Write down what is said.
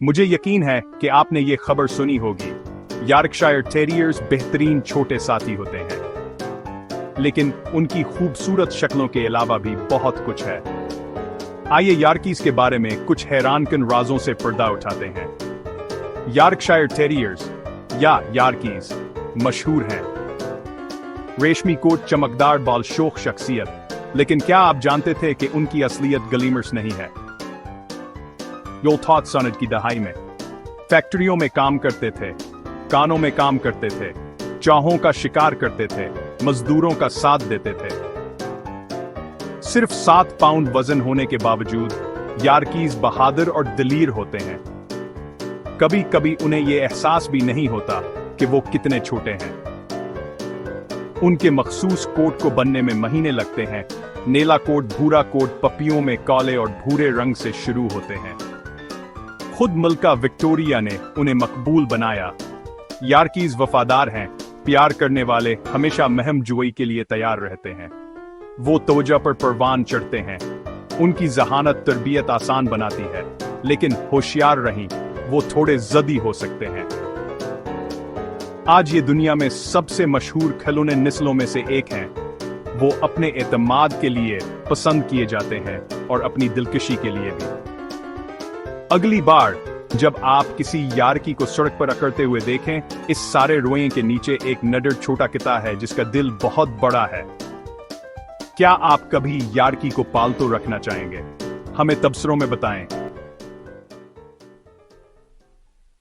मुझे यकीन है कि आपने ये खबर सुनी होगी। यॉर्कशायर टेरियर्स बेहतरीन छोटे साथी होते हैं, लेकिन उनकी खूबसूरत शक्लों के अलावा भी बहुत कुछ है। आइए यॉर्कीज के बारे में कुछ हैरानकुन राजों से पर्दा उठाते हैं। यॉर्कशायर टेरियर्स या यॉर्कीज मशहूर हैं। रेशमी कोट, चमकदार बाल, शोख शख्सियत। लेकिन क्या आप जानते थे कि उनकी असलियत ग्लीमर्स नहीं है? योल्थॉट सनद की दहाई में फैक्ट्रियों में काम करते थे, कानों में काम करते थे, चाहों का शिकार करते थे, मजदूरों का साथ देते थे। सिर्फ 7 पाउंड वजन होने के बावजूद यॉर्कीज बहादुर और दलीर होते हैं। कभी कभी उन्हें यह एहसास भी नहीं होता कि वो कितने छोटे हैं। उनके मखसूस कोट को बनने में महीने लगते हैं। नीला कोट, भूरा कोट पपियों में काले और भूरे रंग से शुरू होते हैं। खुद मलका विक्टोरिया ने उन्हें मकबूल बनाया। यॉर्कीज वफादार हैं, प्यार करने वाले, हमेशा महम जुई के लिए तैयार रहते हैं। वो तोजा पर परवान चढ़ते हैं। उनकी जहानत तरबियत आसान बनाती है, लेकिन होशियार रहीं, वो थोड़े जदी हो सकते हैं। आज ये दुनिया में सबसे मशहूर खिलौने नस्लों में से एक हैं। वो अपने एतमाद के लिए पसंद किए जाते हैं और अपनी दिलकशी के लिए भी। अगली बार जब आप किसी यॉर्की को सड़क पर अकड़ते हुए देखें, इस सारे रोए के नीचे एक नडर छोटा किता है जिसका दिल बहुत बड़ा है। क्या आप कभी यॉर्की को पालतू रखना चाहेंगे? हमें तबसरों में बताएं।